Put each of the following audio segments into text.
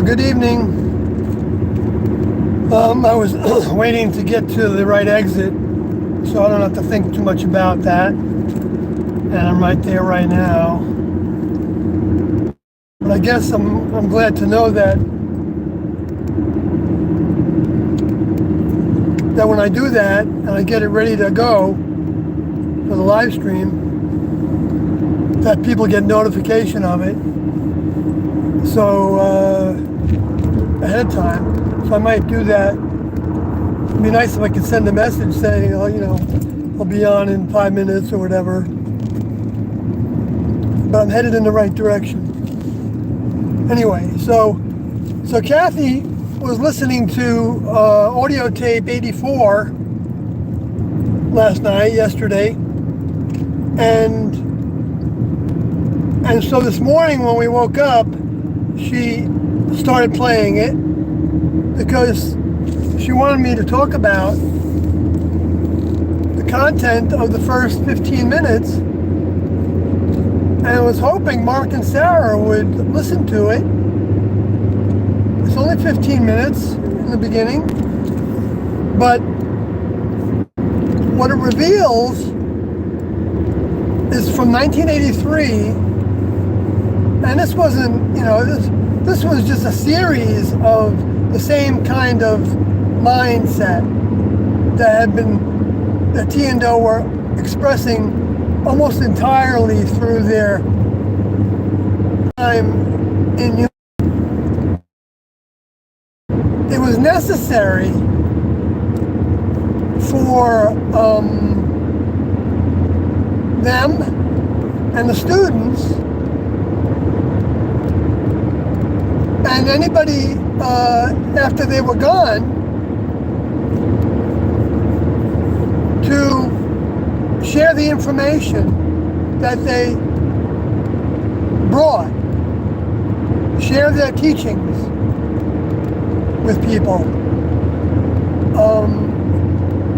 Good evening. I was waiting to get to the right exit, so I don't have to think too much about that. And I'm right there right now. But I guess I'm glad to know that when I do that and I get it ready to go for the live stream, that people get notification of it. So ahead of time. So I might do that. It'd be nice if I could send a message saying, oh, I'll be on in 5 minutes or whatever. But I'm headed in the right direction. Anyway, so Kathy was listening to audio tape 84 yesterday. And so this morning when we woke up, she started playing it because she wanted me to talk about the content of the first 15 minutes, and I was hoping Mark and Sarah would listen to it. It's only 15 minutes in the beginning, but what it reveals is from 1983, and this wasn't, this was just a series of the same kind of mindset that T&O were expressing almost entirely through their time in Europe. It was necessary for them and the students and anybody after they were gone to share the information that they brought, share their teachings with people,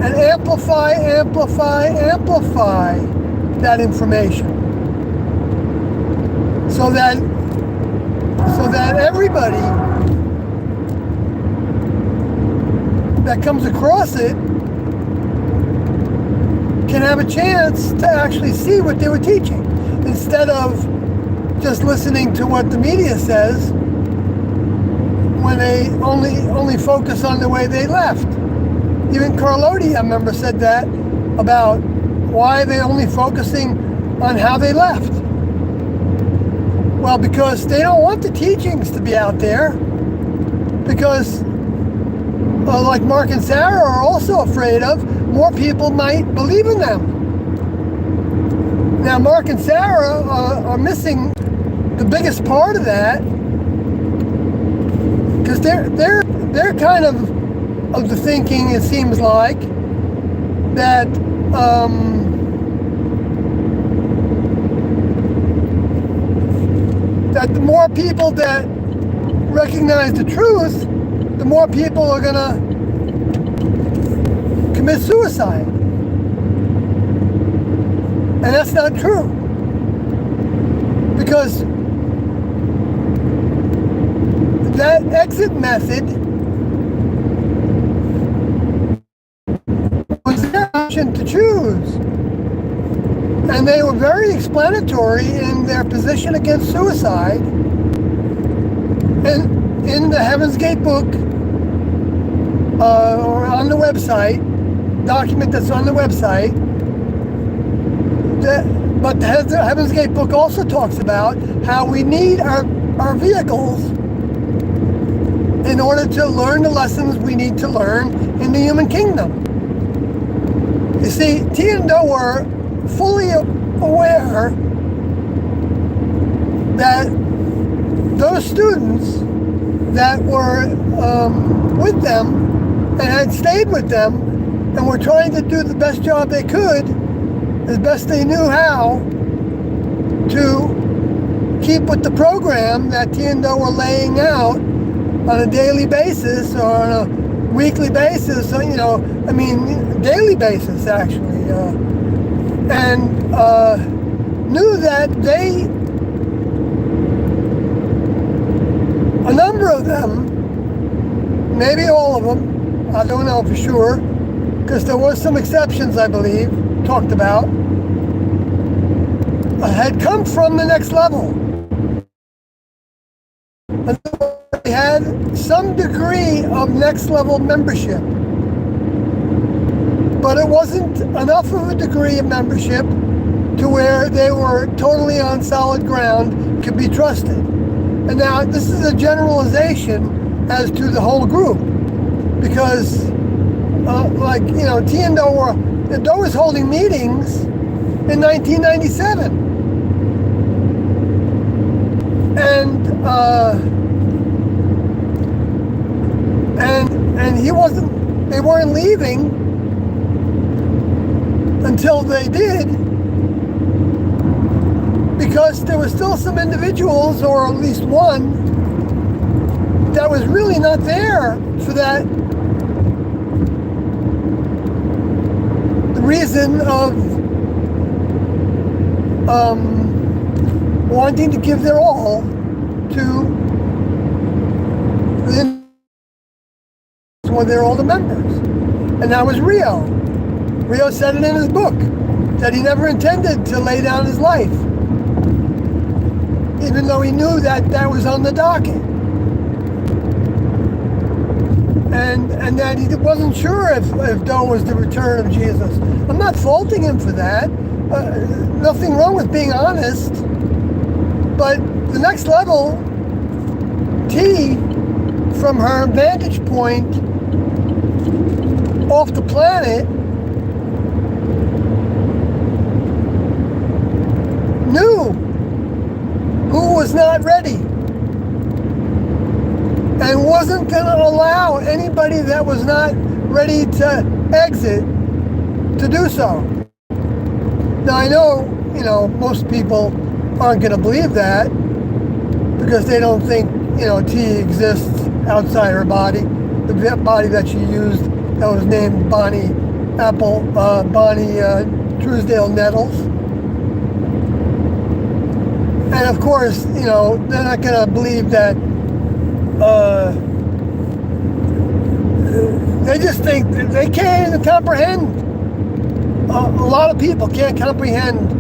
and amplify that information so that everybody that comes across it can have a chance to actually see what they were teaching instead of just listening to what the media says when they only focus on the way they left. Even Carlotti, I remember, said that about why they're only focusing on how they left. Well, because they don't want the teachings to be out there, because like Mark and Sarah are also afraid of, more people might believe in them. Now, Mark and Sarah are missing the biggest part of that, because they're kind of the thinking, it seems like, that that the more people that recognize the truth, the more people are gonna commit suicide. And that's not true. Because that exit method was their option to choose. And they were very explanatory in their position against suicide. And in the Heaven's Gate book, or on the website, document that's on the website, but the Heaven's Gate book also talks about how we need our vehicles in order to learn the lessons we need to learn in the human kingdom. You see, T&O were fully aware that those students that were with them and had stayed with them and were trying to do the best job they could, as best they knew how, to keep with the program that T&O were laying out on a daily basis or on a weekly basis, daily basis actually, and knew that a number number of them, maybe all of them, I don't know for sure, because there was some exceptions, I believe, talked about, had come from the Next Level. They had some degree of Next Level membership, but it wasn't enough of a degree of membership to where they were totally on solid ground, could be trusted. And now this is a generalization as to the whole group, because T and Doe was holding meetings in 1997, and they weren't leaving until they did, because there were still some individuals, or at least one, that was really not there for that reason of wanting to give their all to the, when they're all the members. And that was Rio. Rio said it in his book, that he never intended to lay down his life, even though he knew that that was on the docket. And that he wasn't sure if Doe was the return of Jesus. I'm not faulting him for that. Nothing wrong with being honest. But the Next Level, T, from her vantage point off the planet, knew who was not ready, and wasn't going to allow anybody that was not ready to exit to do so. Now I know, most people aren't going to believe that, because they don't think, T exists outside her body. The body that she used, that was named Bonnie Truesdale Nettles. And of course, they're not going to believe that. They just think they can't even comprehend. A lot of people can't comprehend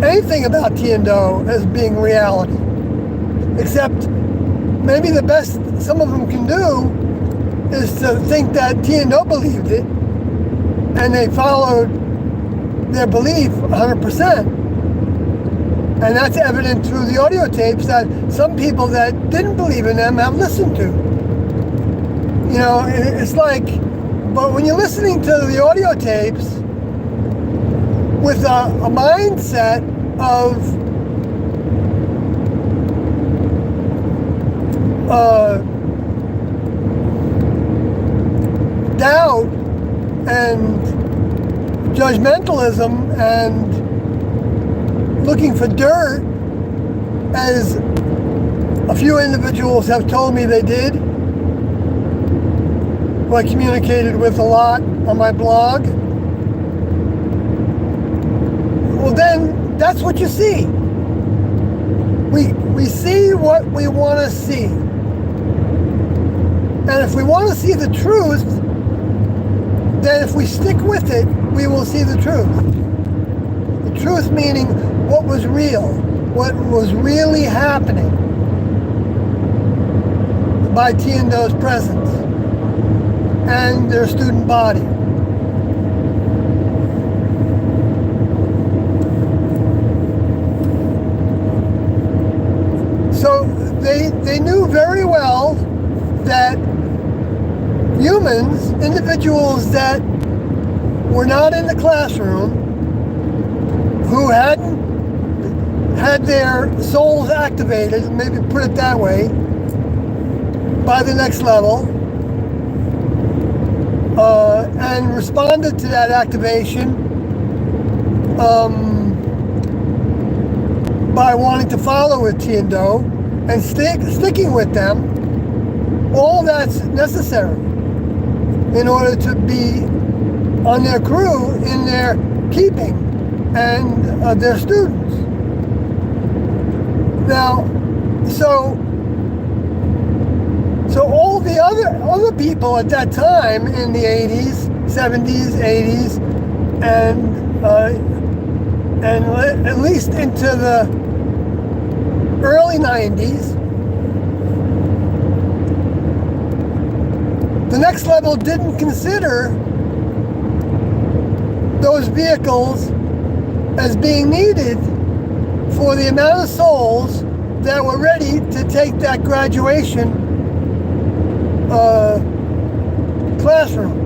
anything about T and Doe as being reality, except maybe the best some of them can do is to think that T and Doe believed it, and they followed their belief 100%. And that's evident through the audio tapes that some people that didn't believe in them have listened to. It's like, but when you're listening to the audio tapes with a mindset of doubt and judgmentalism and looking for dirt, as a few individuals have told me they did, who I communicated with a lot on my blog, well then that's what you see. We see what we want to see. And if we want to see the truth, then if we stick with it, we will see the truth. The truth meaning what was real, what was really happening by T and Doe's presence and their student body. So they knew very well that humans, individuals that were not in the classroom, who hadn't had their souls activated, maybe put it that way, by the Next Level, and responded to that activation by wanting to follow with T and Doe and sticking with them. All that's necessary in order to be on their crew, in their keeping, and their students. Now, so other people at that time in the 80s, 70s, 80s, and at least into the early 90s, the Next Level didn't consider those vehicles as being needed for the amount of souls that were ready to take that graduation classroom.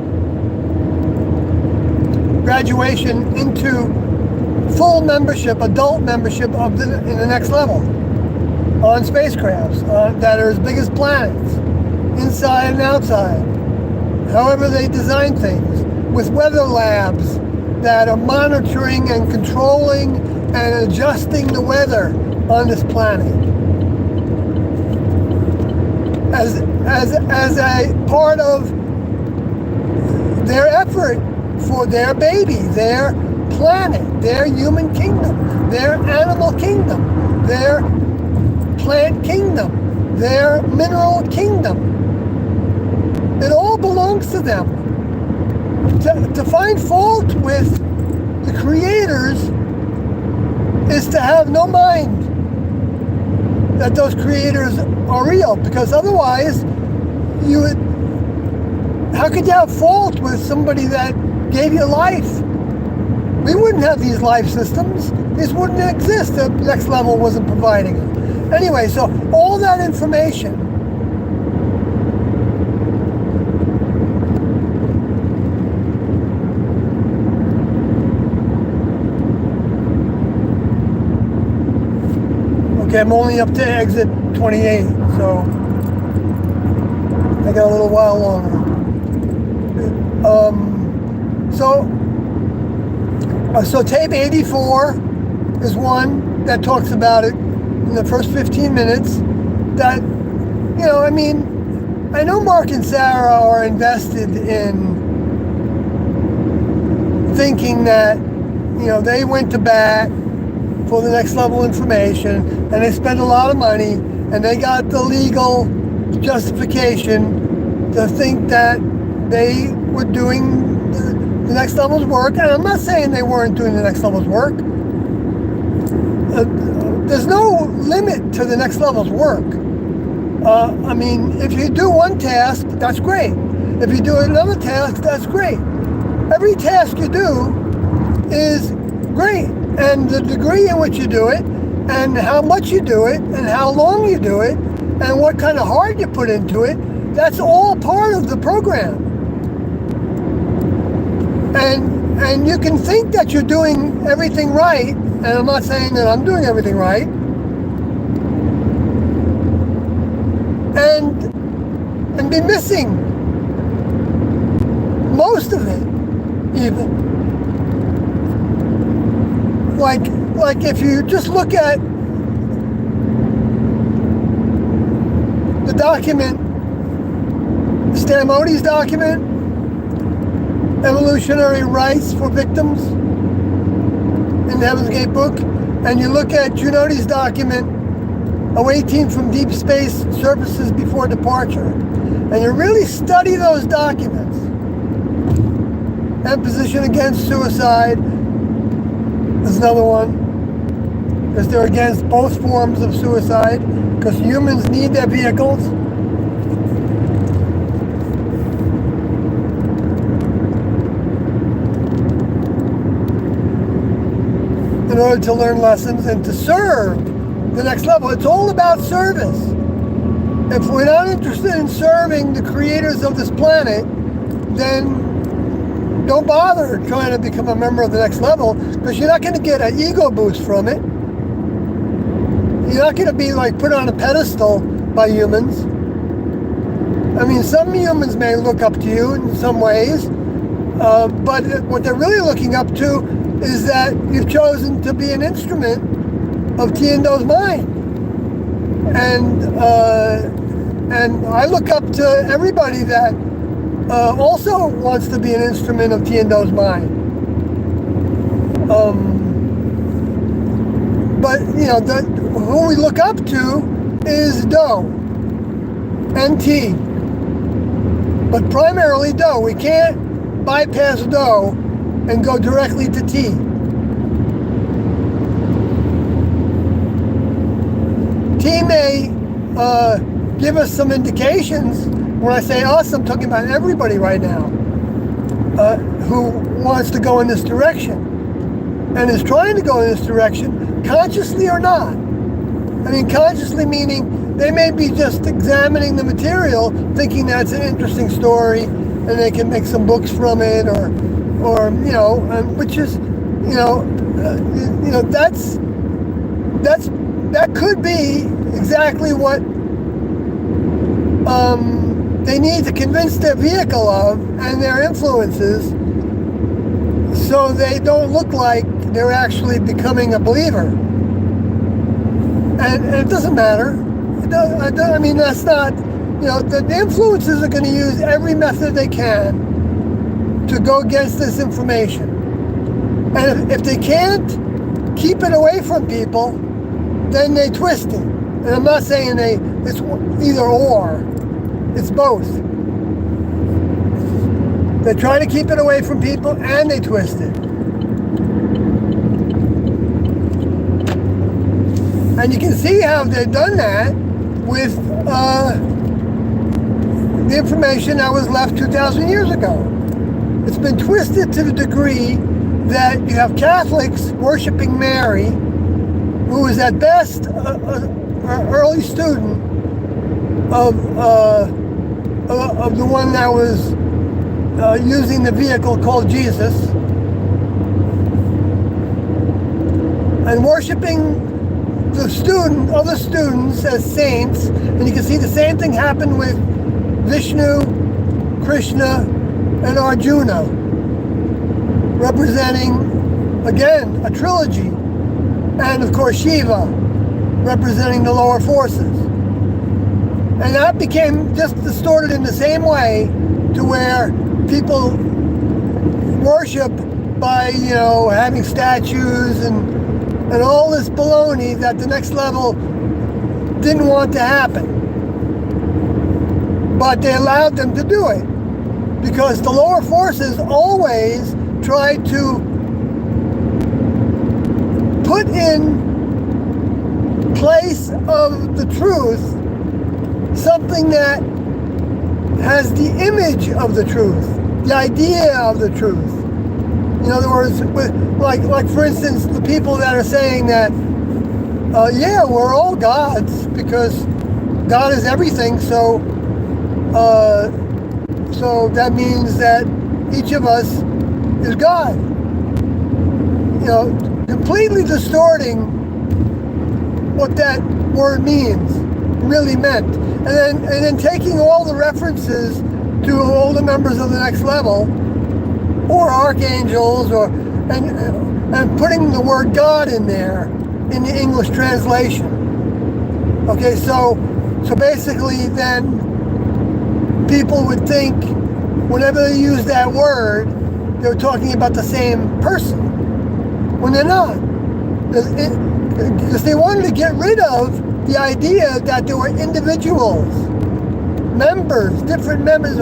Graduation into full membership, adult membership in the Next Level on spacecrafts that are as big as planets, inside and outside. However they design things, with weather labs that are monitoring and controlling and adjusting the weather on this planet as a part of their effort for their baby, their planet, their human kingdom, their animal kingdom, their plant kingdom, their mineral kingdom. It all belongs to them. To find fault with the creators is to have no mind that those creators are real, because otherwise how could you have fault with somebody that gave you life? We wouldn't have these life systems. These wouldn't exist if Next Level wasn't providing it. Anyway, so all that information okay, I'm only up to exit 28, so I got a little while longer. So tape 84 is one that talks about it in the first 15 minutes. That, I know Mark and Sarah are invested in thinking that, they went to bat for the Next Level information, and they spent a lot of money, and they got the legal justification to think that they were doing the Next Level's work. And I'm not saying they weren't doing the Next Level's work. There's no limit to the Next Level's work. If you do one task, that's great. If you do another task, that's great. Every task you do is great. And the degree in which you do it, and how much you do it, and how long you do it, and what kind of heart you put into it, that's all part of the program. And you can think that you're doing everything right, and I'm not saying that I'm doing everything right, and be missing most of it, even. Like if you just look at the document, Stan Modi's document, Evolutionary Rights for Victims in the Heaven's Gate book, and you look at Junodi's document, Awaiting from Deep Space Services Before Departure, and you really study those documents, and Position Against Suicide is another one, because they're against both forms of suicide, because humans need their vehicles. In order to learn lessons and to serve the Next Level. It's all about service. If we're not interested in serving the creators of this planet, then don't bother trying to become a member of the Next Level, because you're not going to get an ego boost from it. You're not going to be put on a pedestal by humans. Some humans may look up to you in some ways, but what they're really looking up to is that you've chosen to be an instrument of Tiando's mind. And I look up to everybody that also wants to be an instrument of Tiando's mind. But who we look up to is Do, NT, but primarily dough. We can't bypass dough and go directly to tea. Tea may give us some indications. When I say us, I'm talking about everybody right now who wants to go in this direction and is trying to go in this direction, consciously or not. I mean, consciously meaning they may be just examining the material, thinking that's an interesting story, and they can make some books from it, or you know, which is, that could be exactly what they need to convince their vehicle of and their influences, so they don't look like they're actually becoming a believer. And it doesn't matter. I mean, that's not, the influences are going to use every method they can to go against this information. And if they can't keep it away from people, then they twist it. And I'm not saying it's either or. It's both. They try to keep it away from people and they twist it. And you can see how they've done that with the information that was left 2,000 years ago. It's been twisted to the degree that you have Catholics worshiping Mary, who is at best an early student of the one that was using the vehicle called Jesus, and worshiping the other students as saints. And you can see the same thing happen with Vishnu, Krishna, and Arjuna, representing, again, a trilogy. And of course Shiva, representing the lower forces. And that became just distorted in the same way to where people worship by, having statues and all this baloney that the next level didn't want to happen. But they allowed them to do it because the lower forces always tried to put in place of the truth something that has the image of the truth, the idea of the truth. In other words, like for instance, the people that are saying that, we're all gods because God is everything, so that means that each of us is God. Completely distorting what that word really meant. And then taking all the references to all the members of the next level, or archangels, and putting the word God in there in the English translation. Okay, so basically then people would think whenever they use that word, they're talking about the same person, when they're not. Because they wanted to get rid of the idea that there were individuals, members, different members,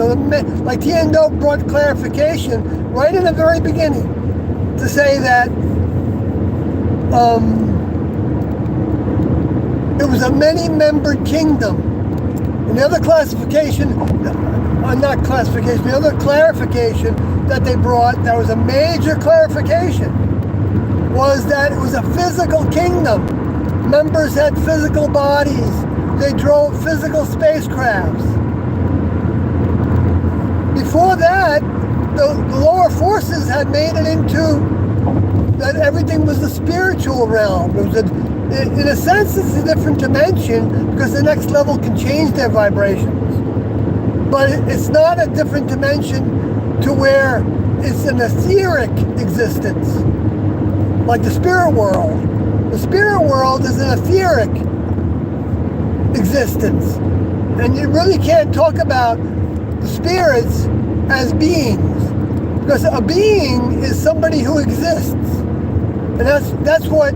like Tiendo brought clarification right in the very beginning to say that it was a many-membered kingdom. And the other clarification that they brought, that was a major clarification, was that it was a physical kingdom. Members had physical bodies. They drove physical spacecrafts. Before that, the lower forces had made it into that everything was the spiritual realm. It was in a sense, it's a different dimension because the next level can change their vibrations. But it's not a different dimension to where it's an etheric existence, like the spirit world. The spirit world is an etheric existence. And you really can't talk about the spirits as beings, because a being is somebody who exists. And that's what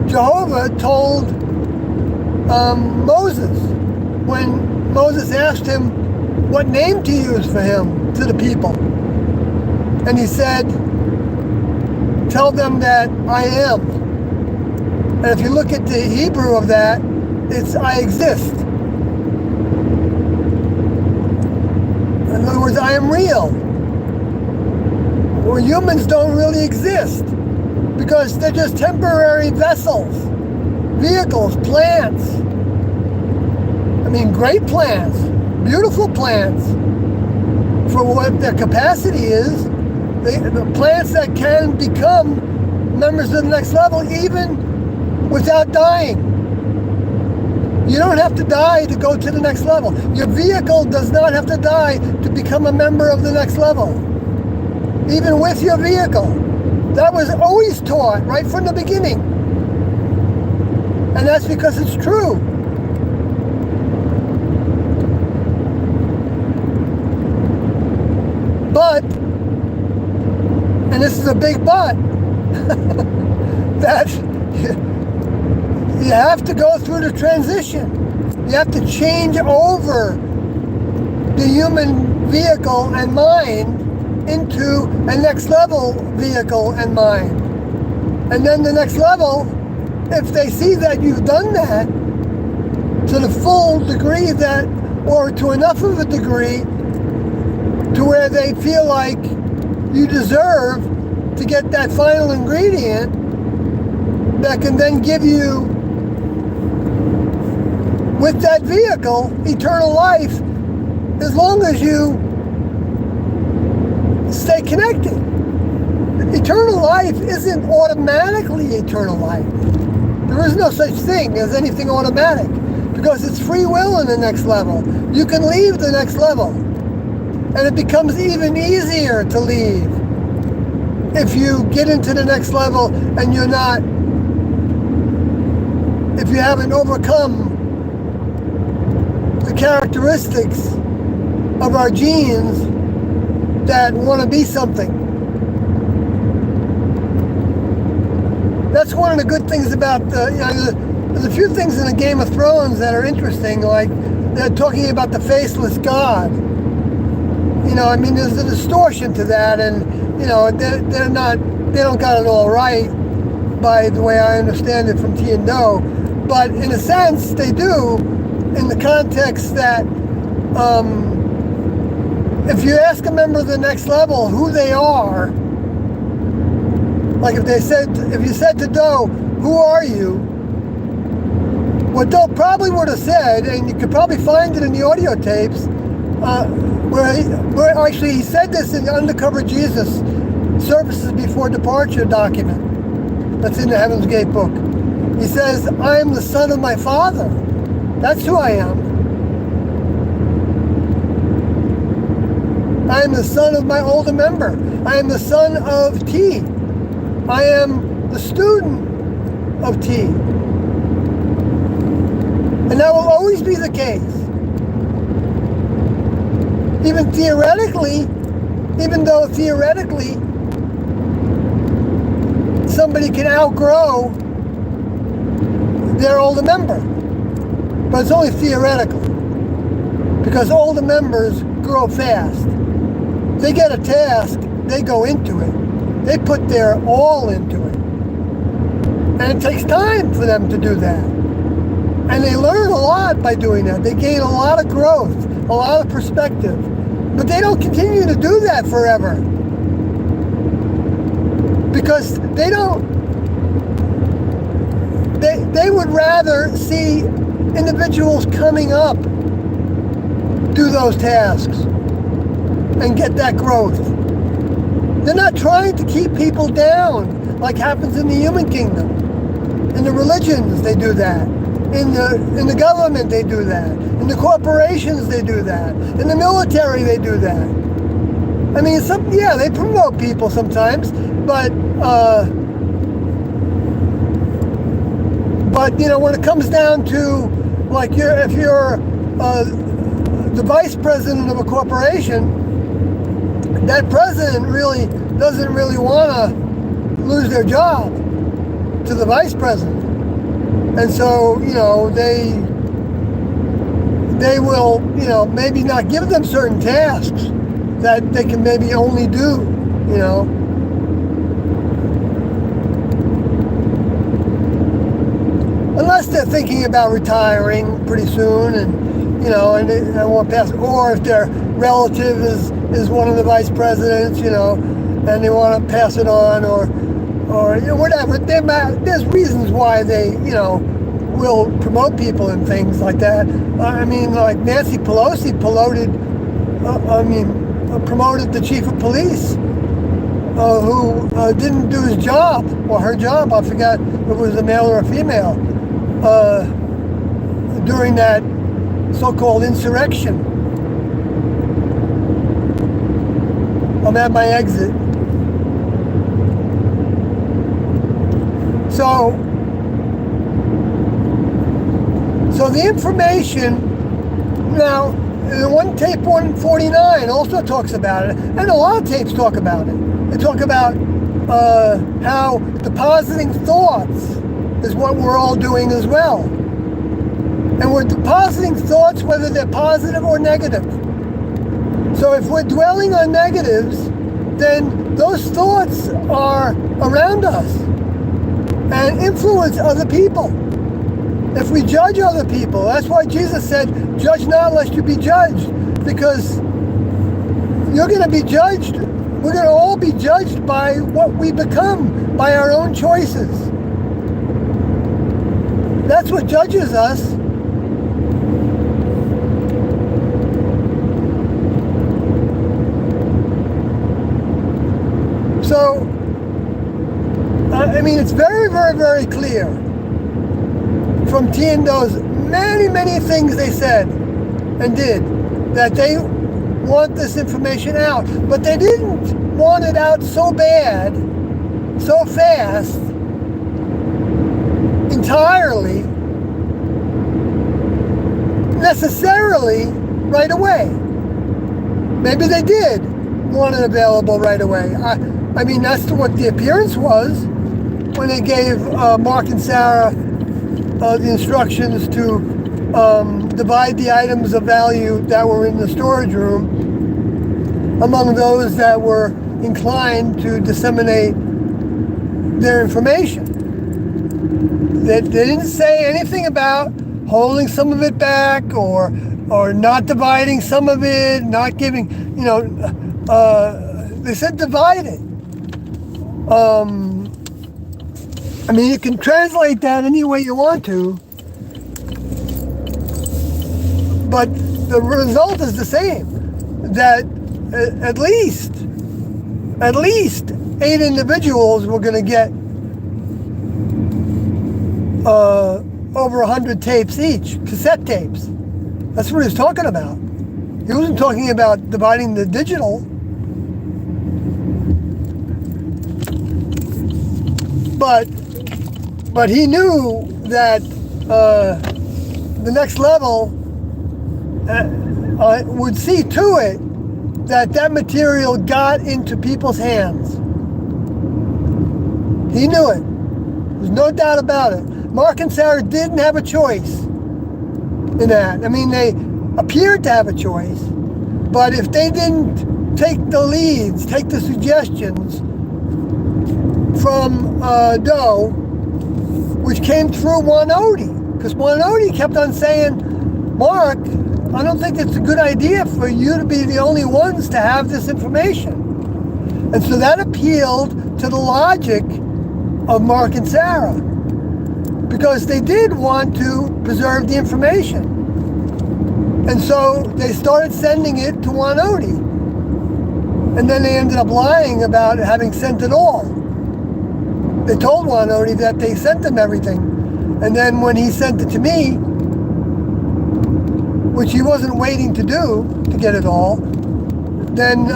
Jehovah told Moses when Moses asked him, what name to use for him to the people. And he said, tell them that I am. And if you look at the Hebrew of that, it's I exist. In other words, I am real. Well, humans don't really exist because they're just temporary vessels, vehicles, plants. I mean, great plants, beautiful plants for what their capacity is. The plants that can become members of the next level even without dying. You don't have to die to go to the next level. Your vehicle does not have to die to become a member of the next level. Even with your vehicle. That was always taught right from the beginning. And that's because it's true. But, and this is a big but, that you have to go through the transition. You have to change over the human vehicle and mind into a next level vehicle and mind. And then the next level, if they see that you've done that to the full degree that, or to enough of a degree to where they feel like you deserve to get that final ingredient that can then give you, with that vehicle, eternal life, as long as you stay connected. Eternal life isn't automatically eternal life. There is no such thing as anything automatic because it's free will in the next level. You can leave the next level and it becomes even easier to leave if you get into the next level and you're not, if you haven't overcome the characteristics of our genes that want to be something. That's one of the good things about there's a few things in the Game of Thrones that are interesting, like they're talking about the faceless God. You know, I mean, there's a distortion to that, and you know, they don't got it all right by the way I understand it from Tian-Do, but in a sense they do, in the context that if you ask a member of the next level who they are, like if you said to Do, who are you? What Do probably would have said, and you could probably find it in the audio tapes, where actually he said this in the Undercover Jesus Services Before Departure document that's in the Heaven's Gate book. He says, I am the son of my father. That's who I am. I am the son of my older member. I am the son of T. I am the student of T. And that will always be the case. Even though theoretically somebody can outgrow their older member. But it's only theoretical. Because older members grow fast. They get a task, they go into it. They put their all into it. And it takes time for them to do that. And they learn a lot by doing that. They gain a lot of growth, a lot of perspective. But they don't continue to do that forever. Because they would rather see individuals coming up do those tasks and get that growth. They're not trying to keep people down like happens in the human kingdom. In the religions, they do that. In the government, they do that. In the corporations, they do that. In the military, they do that. I mean, they promote people sometimes, but you know, when it comes down to, like, if you're the vice president of a corporation, that president really doesn't really want to lose their job to the vice president. And so, you know, they they will, maybe not give them certain tasks that they can maybe only do, unless they're thinking about retiring pretty soon, and and they want to pass, or if their relative is one of the vice presidents, and they want to pass it on, or whatever. There's reasons why they, will promote people and things like that. I mean, like Nancy Pelosi promoted the chief of police who didn't do his job, or her job, I forgot if it was a male or a female, during that so-called insurrection. I'm at my exit. So the information, now, one tape 149 also talks about it, and a lot of tapes talk about it. They talk about how depositing thoughts is what we're all doing as well. And we're depositing thoughts whether they're positive or negative. So if we're dwelling on negatives, then those thoughts are around us and influence other people. If we judge other people, that's why Jesus said, judge not lest you be judged, because you're going to be judged. We're going to all be judged by what we become, by our own choices. That's what judges us. So, I mean, it's very, very, very clear from Tiendo's many things they said and did, that they want this information out. But they didn't want it out so bad, so fast, entirely, necessarily right away. Maybe they did want it available right away. I mean, that's what the appearance was when they gave Mark and Sarah the instructions to divide the items of value that were in the storage room among those that were inclined to disseminate their information. They didn't say anything about holding some of it back or not dividing some of it, not giving, they said divide it. I mean, you can translate that any way you want to, but the result is the same, that at least 8 individuals were going to get over 100 tapes each, cassette tapes. That's what he was talking about. He wasn't talking about dividing the digital. But he knew that the next level would see to it that material got into people's hands. He knew it. There's no doubt about it. Mark and Sarah didn't have a choice in that. I mean, they appeared to have a choice, but if they didn't take the leads, take the suggestions from Doe, which came through Juan Odie, because Juan Odie kept on saying, Mark, I don't think it's a good idea for you to be the only ones to have this information. And so that appealed to the logic of Mark and Sarah, because they did want to preserve the information. And so they started sending it to Juan Odie. And then they ended up lying about having sent it all. They told Juan Odie that they sent him everything. And then when he sent it to me, which he wasn't waiting to do, to get it all, then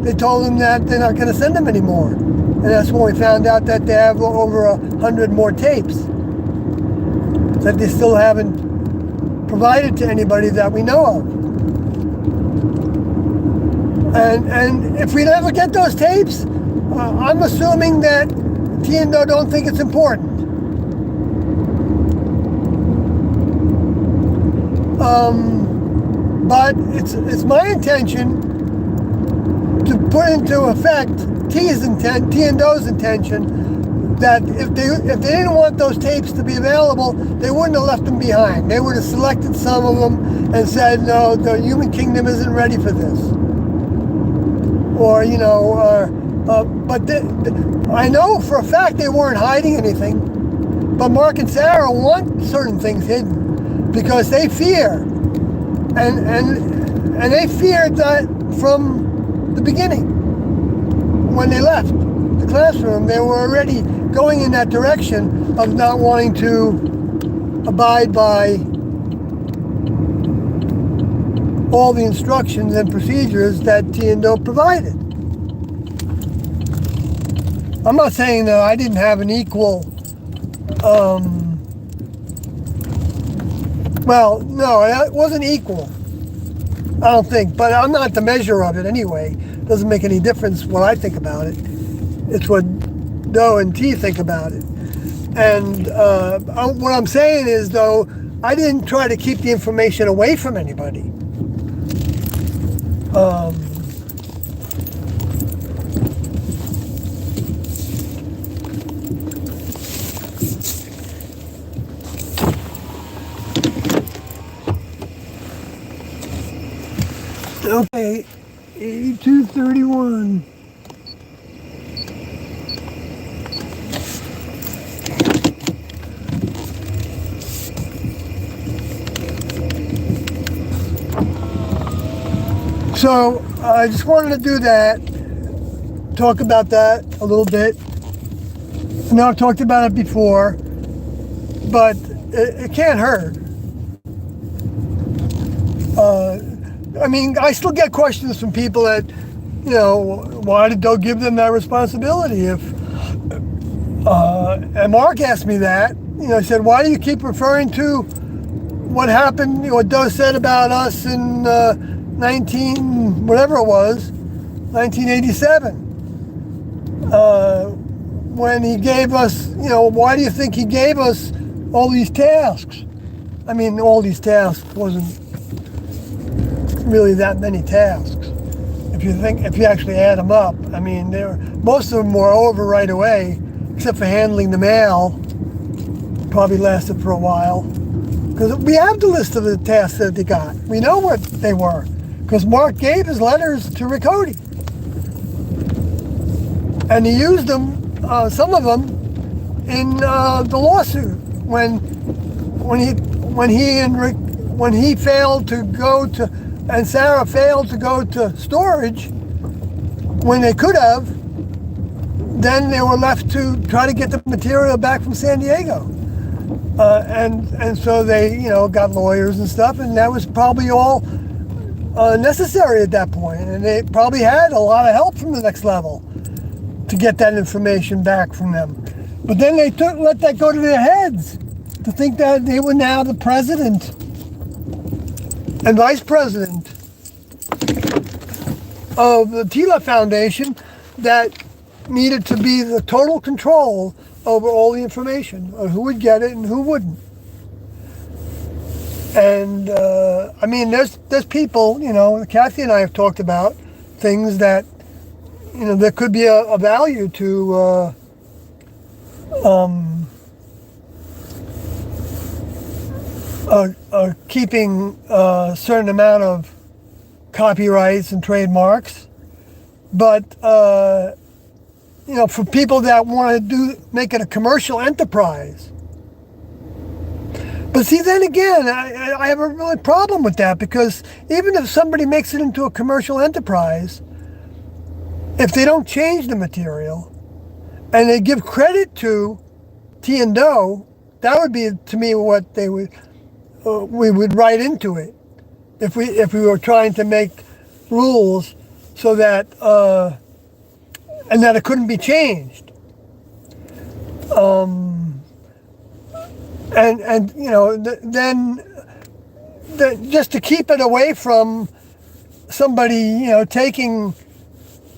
they told him that they're not going to send him anymore. And that's when we found out that they have over 100 more tapes that they still haven't provided to anybody that we know of. And if we never get those tapes, I'm assuming that Tiendo don't think it's important. But it's my intention to put into effect T and Do's intention that if they didn't want those tapes to be available, they wouldn't have left them behind. They would have selected some of them and said, no, the human kingdom isn't ready for this. Or, but I know for a fact they weren't hiding anything. But Mark and Sarah want certain things hidden because they fear. And they feared that from the beginning. When they left the classroom, they were already going in that direction of not wanting to abide by all the instructions and procedures that T and Do provided. I'm not saying that I didn't have an equal, well, no, it wasn't equal. I don't think, but I'm not the measure of it anyway. It doesn't make any difference what I think about it. It's what Do and T think about it. And what I'm saying is, though, I didn't try to keep the information away from anybody. Okay, 8231. So I just wanted to do that, talk about that a little bit. I know I've talked about it before, but it can't hurt. I mean, I still get questions from people that, why did Doug give them that responsibility? And Mark asked me that. He said, why do you keep referring to what happened, what Doug said about us in 1987? When he gave us, why do you think he gave us all these tasks? I mean, all these tasks wasn't really that many tasks. If you actually add them up, I mean, most of them were over right away, except for handling the mail. Probably lasted for a while. Because we have the list of the tasks that they got. We know what they were. Because Mark gave his letters to Riccoti. And he used them, some of them, in the lawsuit when he failed to go to, and Sarah failed to go to storage when they could have. Then they were left to try to get the material back from San Diego, and so they got lawyers and stuff, and that was probably all necessary at that point. And they probably had a lot of help from the next level to get that information back from them. But then they let that go to their heads to think that they were now the president and vice president of the Tila Foundation that needed to be the total control over all the information of who would get it and who wouldn't. And I mean, there's people, Kathy and I have talked about things that, there could be a value to keeping a certain amount of copyrights and trademarks, but for people that want to make it a commercial enterprise. But see, then again, I have a really problem with that, because even if somebody makes it into a commercial enterprise, if they don't change the material and they give credit to T and Do, that would be, to me, what they would we would write into it if we were trying to make rules so that and that it couldn't be changed. Then just to keep it away from somebody, taking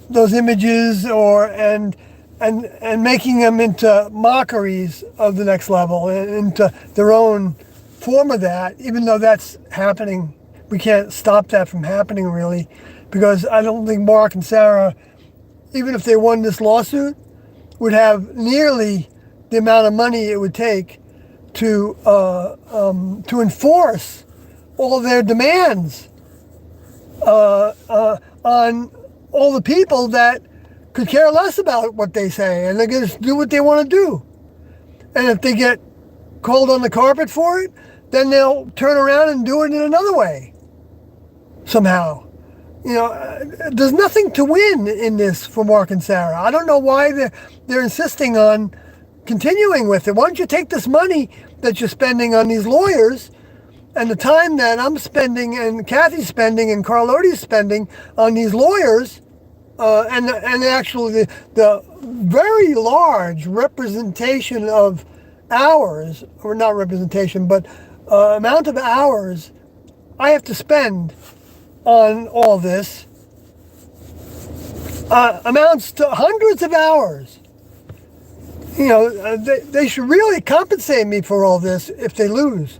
those images and making them into mockeries of the next level and into their own form of that, even though that's happening. We can't stop that from happening, really, because I don't think Mark and Sarah, even if they won this lawsuit, would have nearly the amount of money it would take to enforce all their demands on all the people that could care less about what they say, and they're going to do what they want to do. And if they get called on the carpet for it, then they'll turn around and do it in another way, somehow. There's nothing to win in this for Mark and Sarah. I don't know why they're insisting on continuing with it. Why don't you take this money that you're spending on these lawyers and the time that I'm spending and Kathy's spending and Carloti's spending on these lawyers, and actually the very large representation of hours, or not representation, but amount of hours I have to spend on all this amounts to hundreds of hours. They should really compensate me for all this if they lose.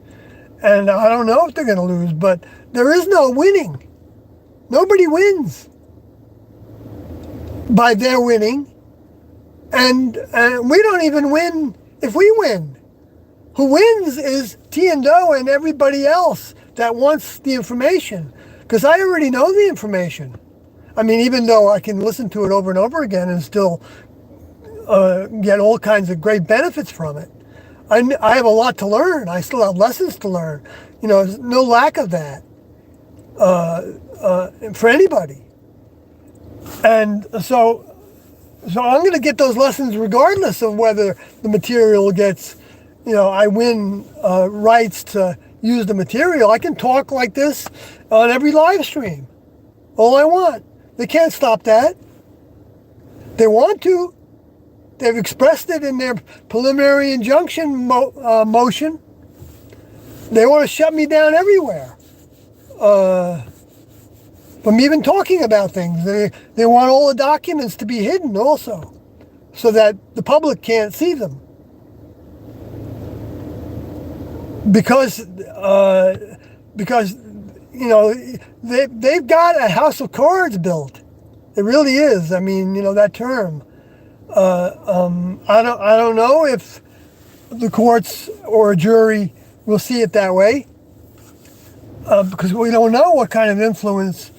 And I don't know if they're going to lose, but there is no winning. Nobody wins by their winning. And we don't even win if we win. Who wins is T and Doe and everybody else that wants the information. Because I already know the information. I mean, even though I can listen to it over and over again and still get all kinds of great benefits from it. I have a lot to learn. I still have lessons to learn. There's no lack of that for anybody. And so I'm going to get those lessons regardless of whether the material gets, I win rights to use the material. I can talk like this on every live stream all I want. They can't stop that. They want to. They've expressed it in their preliminary injunction motion. They want to shut me down everywhere from even talking about things. They want all the documents to be hidden also, so that the public can't see them. Because they've got a house of cards built. It really is. I mean, that term. I don't know if the courts or a jury will see it that way, because we don't know what kind of influence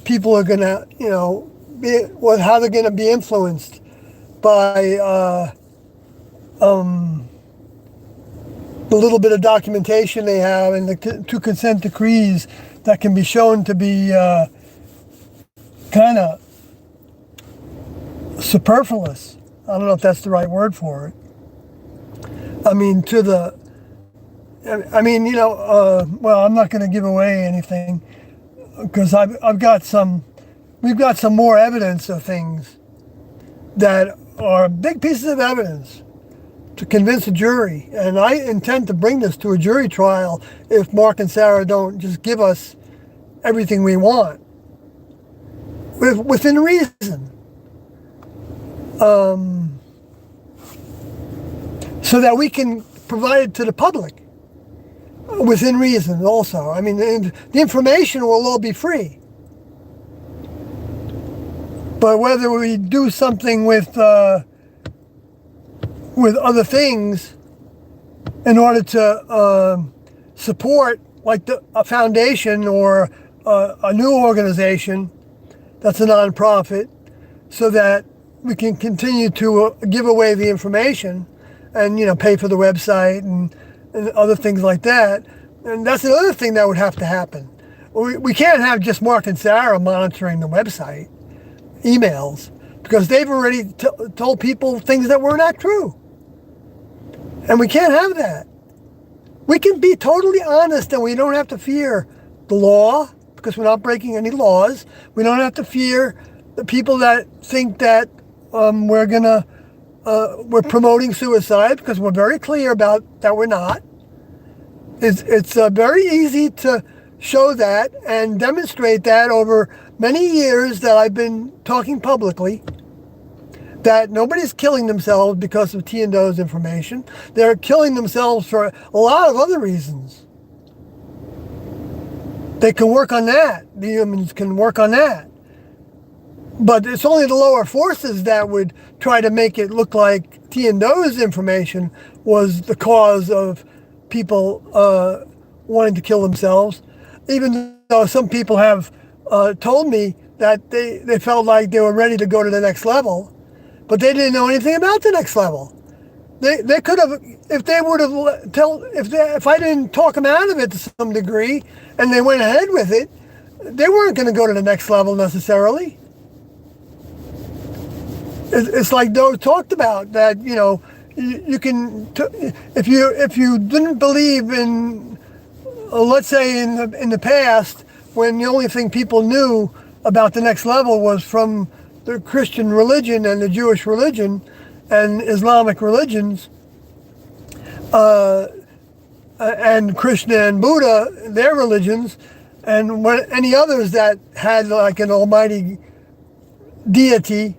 people are going to, how they're going to be influenced by the little bit of documentation they have and the two consent decrees that can be shown to be kind of superfluous. I don't know if that's the right word for it. I mean, well, I'm not going to give away anything because we've got some more evidence of things that are big pieces of evidence to convince a jury. And I intend to bring this to a jury trial if Mark and Sarah don't just give us everything we want within reason. So that we can provide it to the public within reason also. I mean, the information will all be free. But whether we do something with other things in order to support, like a foundation or a new organization that's a nonprofit, so that we can continue to give away the information and, pay for the website and other things like that. And that's the other thing that would have to happen. We can't have just Mark and Sarah monitoring the website, emails, because they've already told people things that were not true. And we can't have that. We can be totally honest and we don't have to fear the law because we're not breaking any laws. We don't have to fear the people that think that we're promoting suicide, because we're very clear about that we're not. It's very easy to show that and demonstrate that over many years that I've been talking publicly. that nobody's killing themselves because of Tiando's information. They're killing themselves for a lot of other reasons. They can work on that. The humans can work on that. But it's only the lower forces that would try to make it look like Tiando's information was the cause of people wanting to kill themselves, even though some people have told me that they felt like they were ready to go to the next level, but they didn't know anything about the next level. They could have, if they would have if I didn't talk them out of it to some degree, and they went ahead with it, they weren't going to go to the next level necessarily. It's like Doe talked about that, you can, if you didn't believe in, let's say in the past, when the only thing people knew about the next level was from the Christian religion and the Jewish religion and Islamic religions, and Krishna and Buddha, their religions, and any others that had like an almighty deity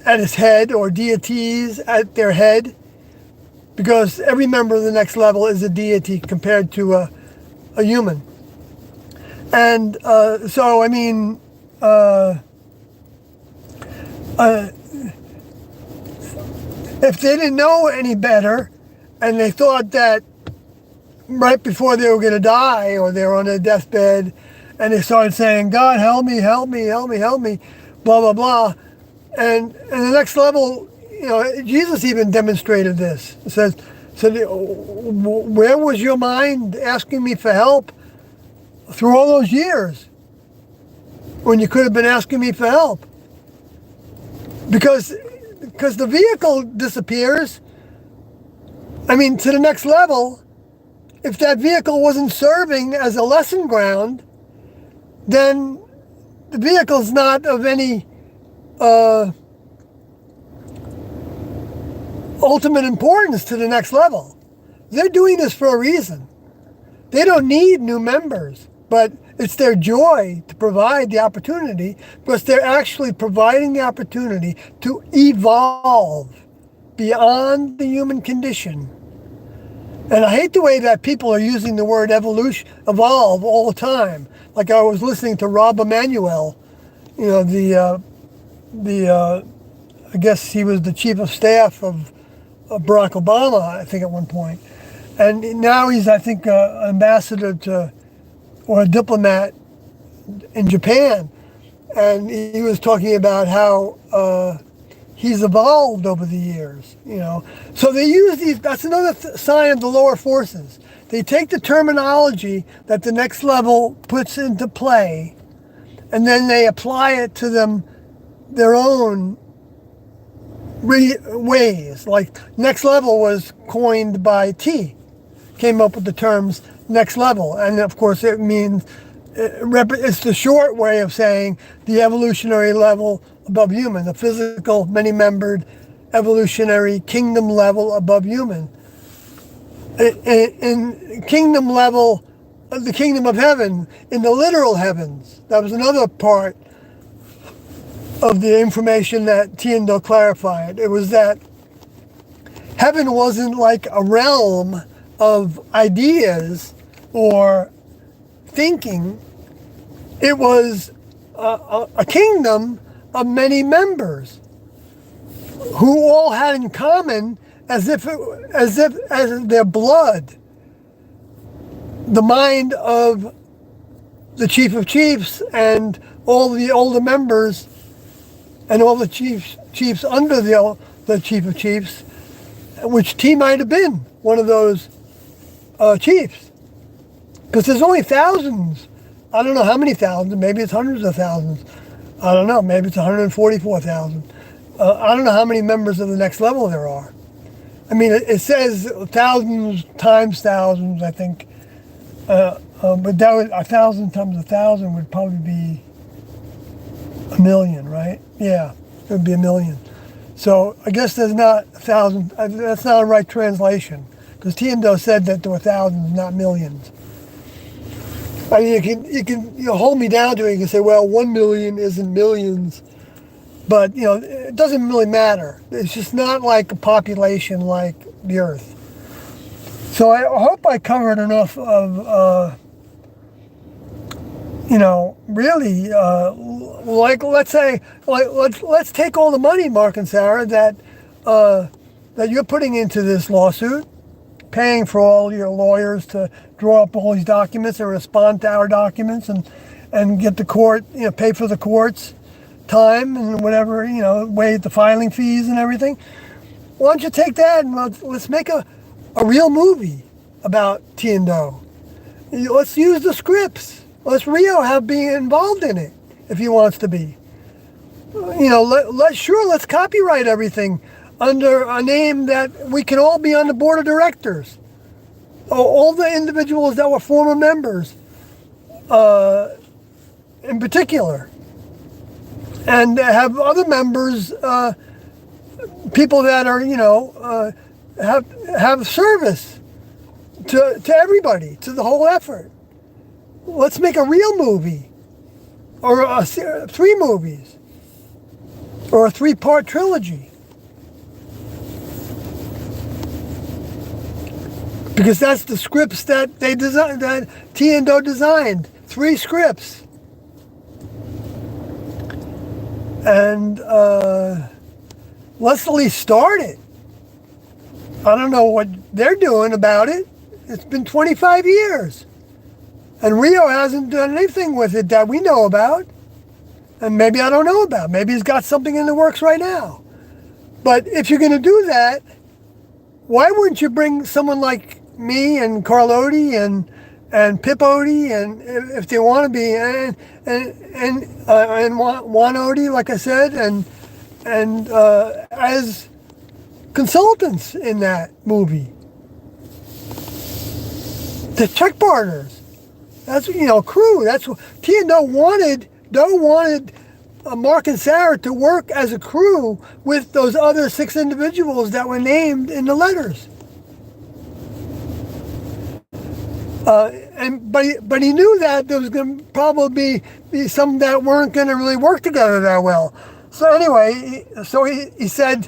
at its head or deities at their head, because every member of the next level is a deity compared to a human. And so, I mean, if they didn't know any better and they thought that right before they were going to die or they were on their deathbed and they started saying, God, help me, help me, help me, help me, blah, blah, blah. And the next level, Jesus even demonstrated this. It said, where was your mind asking me for help through all those years when you could have been asking me for help? Because the vehicle disappears. I mean, to the next level, if that vehicle wasn't serving as a lesson ground, then the vehicle's not of any ultimate importance to the next level. They're doing this for a reason. They don't need new members, but it's their joy to provide the opportunity, because they're actually providing the opportunity to evolve beyond the human condition. And I hate the way that people are using the word evolve all the time. Like I was listening to Rob Emanuel, I guess he was the chief of staff of Barack Obama, I think at one point. And now he's, I think, ambassador or a diplomat in Japan. And he was talking about how he's evolved over the years, So they use these, that's another sign of the lower forces. They take the terminology that the next level puts into play, and then they apply it to their own ways. Like next level was coined by T, came up with the terms next level. And of course it means, it's the short way of saying the evolutionary level above human, the physical, many-membered, evolutionary kingdom level above human. In kingdom level, the kingdom of heaven, in the literal heavens, that was another part of the information that Tiendo clarified. It was that heaven wasn't like a realm of ideas or thinking. It was a kingdom of many members who all had in common as their blood the mind of the chief of chiefs and all the older members and all the chiefs under the chief of chiefs, which T might have been one of those chiefs, because there's only thousands. I don't know how many thousands. Maybe it's hundreds of thousands. I don't know. Maybe it's 144,000. I don't know how many members of the next level there are. I mean, it says thousands times thousands, I think. But that would, 1,000 times 1,000 would probably be 1 million, right? Yeah, it would be 1 million. So I guess there's not 1,000. That's not a right translation, because Tiendo said that there were thousands, not millions. I mean, you can hold me down to it. You can say, well, 1 million isn't millions. But, it doesn't really matter. It's just not like a population like the Earth. So I hope I covered enough of, really, let's take all the money, Mark and Sarah, that you're putting into this lawsuit, paying for all your lawyers to draw up all these documents and respond to our documents and get the court, pay for the court's time and whatever, waive the filing fees and everything. Why don't you take that and let's make a real movie about Tiendo. Let's use the scripts. Let's Rio be involved in it if he wants to be. Let's copyright everything under a name that we can all be on the board of directors. All the individuals that were former members, in particular, and have other members, people that are have service to everybody, to the whole effort. Let's make a real movie, or 3 movies, or a 3-part trilogy. Because that's the scripts that they designed, that Tiendo designed. 3 scripts. And let's at least start it. I don't know what they're doing about it. It's been 25 years. And Rio hasn't done anything with it that we know about. And maybe I don't know about. Maybe he's got something in the works right now. But if you're going to do that, why wouldn't you bring someone like me and Carl Odie and Pip Odie, and if they want to be, and Juan Odie, like I said, and as consultants in that movie, the check partners. That's crew. That's what Tiendo wanted. Doe wanted Mark and Sarah to work as a crew with those other 6 individuals that were named in the letters. But he knew that there was going to probably be some that weren't going to really work together that well. So anyway, he said,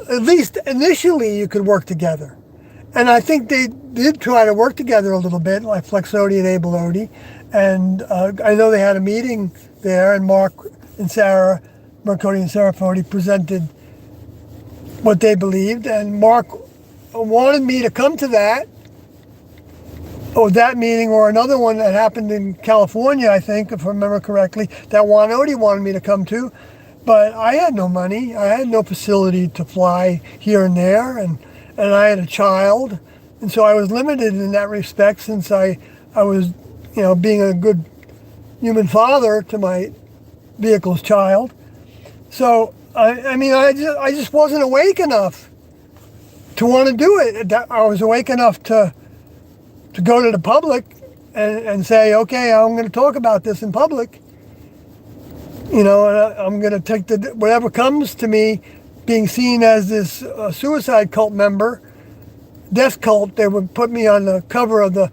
at least initially you could work together. And I think they did try to work together a little bit, like Flex Odie and Abel Odie. And I know they had a meeting there, and Mark and Sarah, Mark Odie and Sarah Odie, presented what they believed. And Mark wanted me to come to that meeting, or another one that happened in California, I think, if I remember correctly, that Juan Odie wanted me to come to. But I had no money. I had no facility to fly here and there, and I had a child. And so I was limited in that respect, since I was, being a good human father to my vehicle's child. So, I just wasn't awake enough to want to do it. I was awake enough to go to the public and say, okay, I'm going to talk about this in public. And I'm going to take whatever comes to me, being seen as this suicide cult member, death cult. They would put me on the cover of the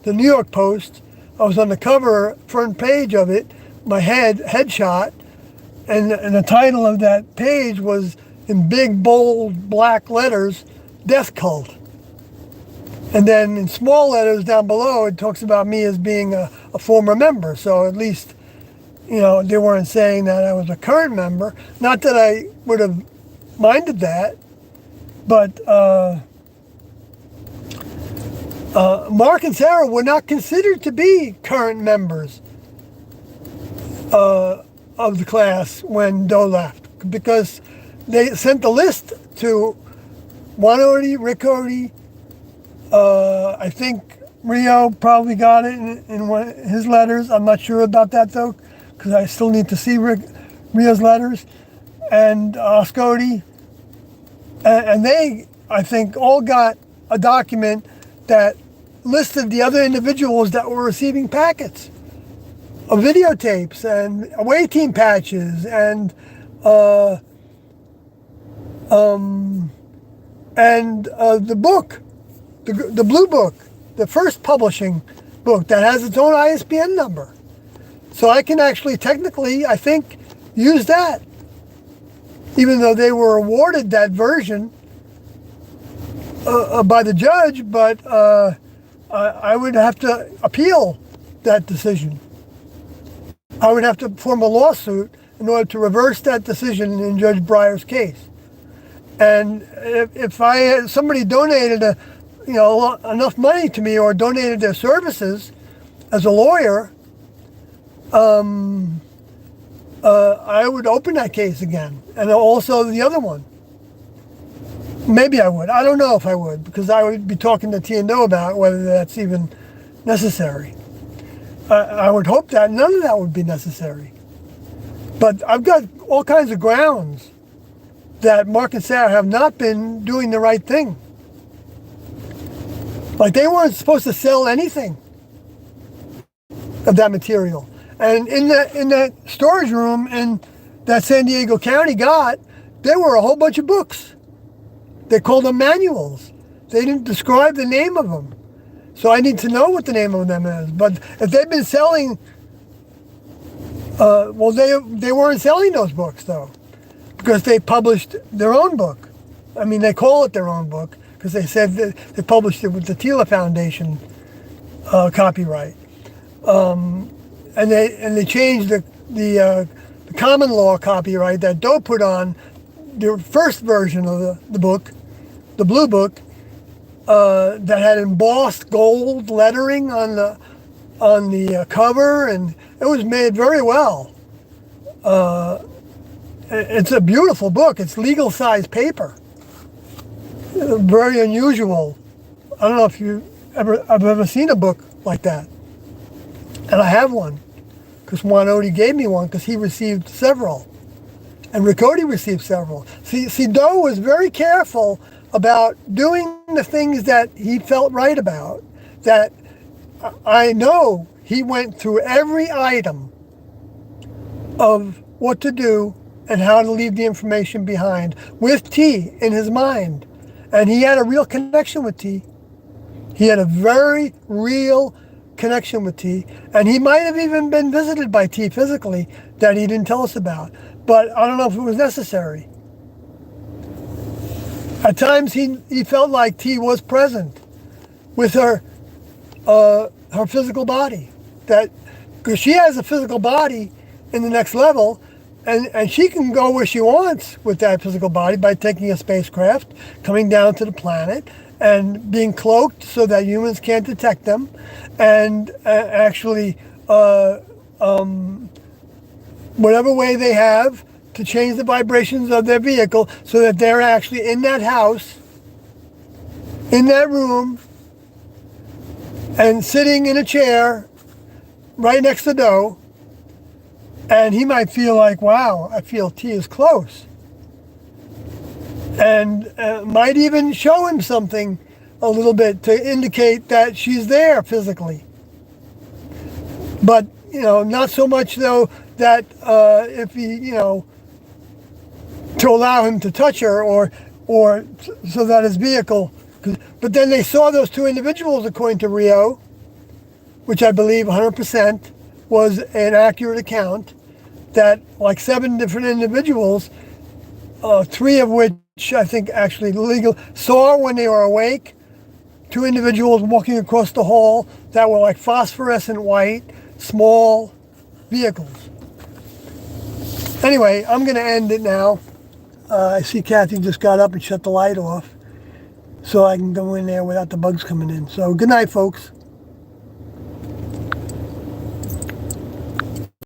the New York Post. I was on the cover, front page of it, my headshot, and the title of that page was in big, bold, black letters, Death Cult. And then in small letters down below, it talks about me as being a former member. So at least, they weren't saying that I was a current member. Not that I would have minded that, but Mark and Sarah were not considered to be current members of the class when Doe left, because they sent the list to Juan Odie, Rick Odie. I think Rio probably got it in one of his letters. I'm not sure about that, though, because I still need to see Rio's letters. And Scotty. And they, I think, all got a document that listed the other individuals that were receiving packets of videotapes and away team patches and the book, the Blue Book, the first publishing book that has its own ISBN number. So I can actually technically, I think, use that. Even though they were awarded that version by the judge, but I would have to appeal that decision. I would have to form a lawsuit in order to reverse that decision in Judge Breyer's case. And if I had somebody donated enough money to me or donated their services as a lawyer, I would open that case again, and also the other one. Maybe I would. I don't know if I would, because I would be talking to T&O about whether that's even necessary. I would hope that none of that would be necessary. But I've got all kinds of grounds that Mark and Sarah have not been doing the right thing. Like, they weren't supposed to sell anything of that material. And in that storage room in that San Diego County got, there were a whole bunch of books. They called them manuals. They didn't describe the name of them. So I need to know what the name of them is. But if they've been selling, they weren't selling those books, though, because they published their own book. I mean, they call it their own book because they said that they published it with the Tila Foundation copyright. And they changed the common law copyright that Doe put on the first version of the book, the blue book, that had embossed gold lettering on the cover, and it was made very well. It's a beautiful book. It's legal size paper. Very unusual. I don't know if I've ever seen a book like that. And I have one, because Juan Odie gave me one because he received several. And Riccoti received several. See, Doe was very careful about doing the things that he felt right about. That I know he went through every item of what to do and how to leave the information behind with T in his mind. And he had a real connection with T. He had a very real connection with T. And he might have even been visited by T physically that he didn't tell us about. But I don't know if it was necessary. At times he felt like T was present with her physical body. That, because she has a physical body in the next level, and she can go where she wants with that physical body by taking a spacecraft, coming down to the planet, and being cloaked so that humans can't detect them, and actually whatever way they have to change the vibrations of their vehicle so that they're actually in that house, in that room, and sitting in a chair right next to Doe. And he might feel like, wow, I feel T is close. And might even show him something a little bit to indicate that she's there physically. But, not so much, though, that if he, to allow him to touch her or so that his vehicle. But then they saw those two individuals, according to Rio, which I believe 100% was an accurate account, that like 7 different individuals, 3 of which I think actually legal, saw when they were awake, 2 individuals walking across the hall that were like phosphorescent white, small vehicles. Anyway, I'm going to end it now. I see Kathy just got up and shut the light off, so I can go in there without the bugs coming in. So good night, folks.